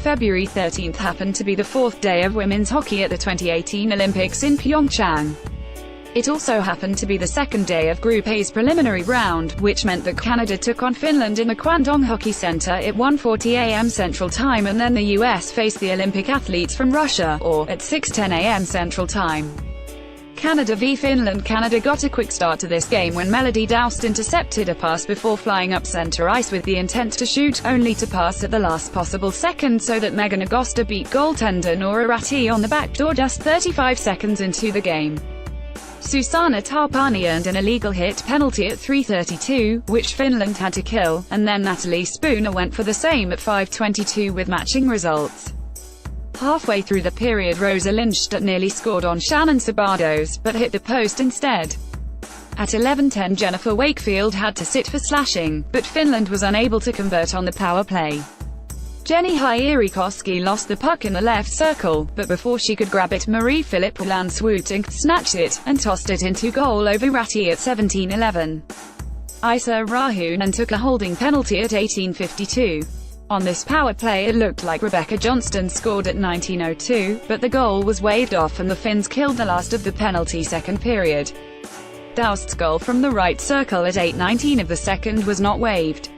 February 13 happened to be the fourth day of women's hockey at the 2018 Olympics in Pyeongchang. It also happened to be the second day of Group A's preliminary round, which meant that Canada took on Finland in the Kwangdong Hockey Center at 1:40 a.m. Central Time, and then the US faced the Olympic athletes from Russia, or at 6:10 a.m. Central Time. Canada v Finland. Canada got a quick start to this game when Melody Doust intercepted a pass before flying up center ice with the intent to shoot, only to pass at the last possible second so that Megan Agosta beat goaltender Nora Ratti on the back door just 35 seconds into the game. Susanna Tarpani earned an illegal hit penalty at 3:32, which Finland had to kill, and then Natalie Spooner went for the same at 5:22 with matching results. Halfway through the period, Rosa Lindstedt nearly scored on Shannon Sabados, but hit the post instead. At 11:10, Jennifer Wakefield had to sit for slashing, but Finland was unable to convert on the power play. Jenny Hierikoski lost the puck in the left circle, but before she could grab it, Marie-Philippe Lanswooting snatched it, and tossed it into goal over Ratti at 17:11. Isa Rahunen took a holding penalty at 18:52. On this power play it looked like Rebecca Johnston scored at 19:02, but the goal was waved off and the Finns killed the last of the penalty second period. Doust's goal from the right circle at 8:19 of the second was not waved.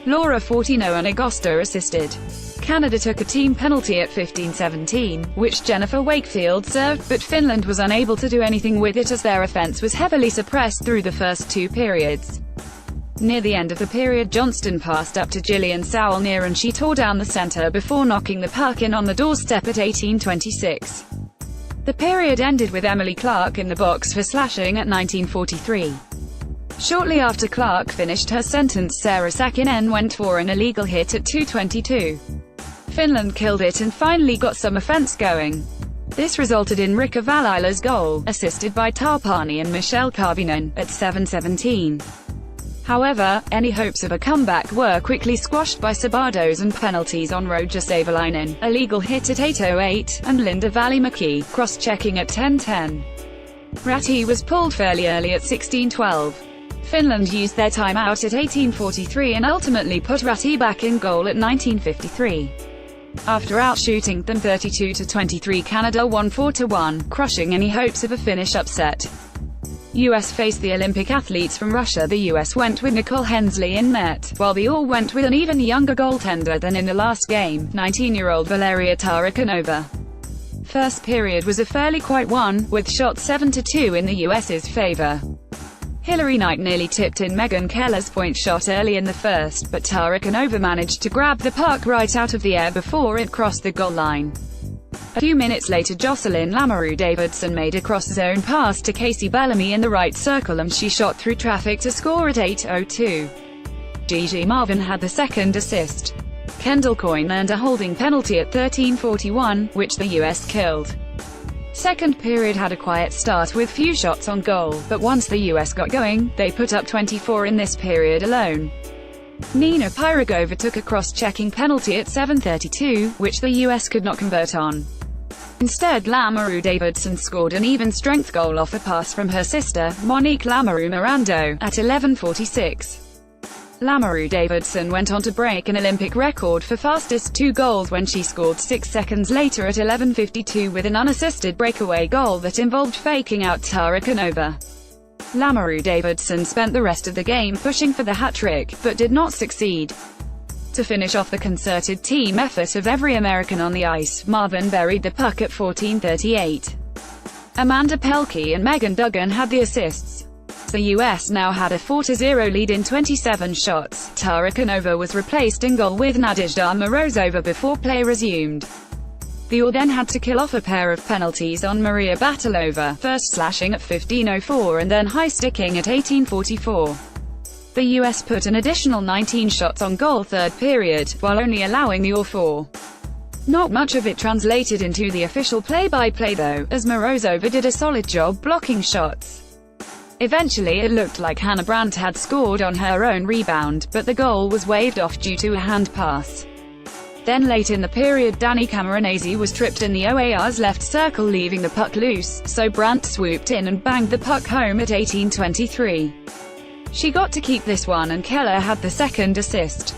Laura Fortino and Agosta assisted. Canada took a team penalty at 15:17, which Jennifer Wakefield served, but Finland was unable to do anything with it as their offense was heavily suppressed through the first two periods. Near the end of the period, Johnston passed up to Gillian Saulnier and she tore down the center before knocking the puck in on the doorstep at 18:26. The period ended with Emily Clark in the box for slashing at 19:43. Shortly after Clark finished her sentence, Sarah Sakinen went for an illegal hit at 2:22. Finland killed it and finally got some offense going. This resulted in Riikka Valaila's goal, assisted by Tarpani and Michelle Karvinen, at 7:17. However, any hopes of a comeback were quickly squashed by Sabados and penalties on Roja Savalainen, a legal hit at 8:08, and Linda Välimäki, cross-checking at 10:10. Ratti was pulled fairly early at 16:12. Finland used their timeout at 18:43 and ultimately put Ratti back in goal at 19:53. After outshooting them 32-23, Canada won 4-1, crushing any hopes of a Finnish upset. US faced the Olympic athletes from Russia. The US went with Nicole Hensley in net, while the All went with an even younger goaltender than in the last game, 19-year-old Valeria Tarakanova. First period was a fairly quiet one, with shots 7-2 in the US's favor. Hilary Knight nearly tipped in Megan Keller's point shot early in the first, but Tarakanova managed to grab the puck right out of the air before it crossed the goal line. A few minutes later, Jocelyn Lamoureux-Davidson made a cross-zone pass to Casey Bellamy in the right circle and she shot through traffic to score at 8:02. Gigi Marvin had the second assist. Kendall Coyne earned a holding penalty at 13:41, which the US killed. Second period had a quiet start with few shots on goal, but once the US got going, they put up 24 in this period alone. Nina Pyragova took a cross-checking penalty at 7:32, which the US could not convert on. Instead, Lamoureux-Davidson scored an even-strength goal off a pass from her sister, Monique Lamoureux-Mirando, at 11:46. Lamoureux-Davidson went on to break an Olympic record for fastest two goals when she scored 6 seconds later at 11:52 with an unassisted breakaway goal that involved faking out Tarakanova. Lamoureux-Davidson spent the rest of the game pushing for the hat-trick, but did not succeed. To finish off the concerted team effort of every American on the ice, Marvin buried the puck at 14:38. Amanda Pelkey and Megan Duggan had the assists. The US now had a 4-0 lead in 27 shots. Tarakanova was replaced in goal with Nadezhda Morozova before play resumed. The All then had to kill off a pair of penalties on Maria Batalova, first slashing at 15:04 and then high-sticking at 18:44. The US put an additional 19 shots on goal third period, while only allowing the All 4. Not much of it translated into the official play-by-play though, as Morozova did a solid job blocking shots. Eventually it looked like Hannah Brandt had scored on her own rebound, but the goal was waved off due to a hand pass. Then late in the period, Dani Camoranesi was tripped in the OAR's left circle, leaving the puck loose, so Brandt swooped in and banged the puck home at 18:23. She got to keep this one and Keller had the second assist.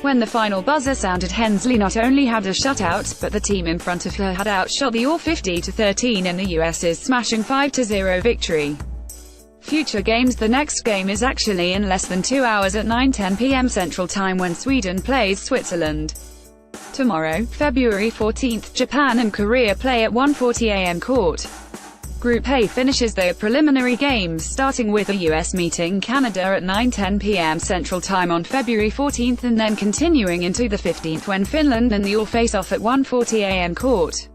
When the final buzzer sounded, Hensley not only had a shutout, but the team in front of her had outshot the all 50-13 in the US's smashing 5-0 victory. Future games. The next game is actually in less than 2 hours at 9:10 p.m. Central Time when Sweden plays Switzerland. Tomorrow, February 14th, Japan and Korea play at 1:40 a.m. court. Group A finishes their preliminary games, starting with a US meeting Canada at 9:10 p.m. Central Time on February 14th and then continuing into the 15th when Finland and the all face off at 1:40 a.m. court.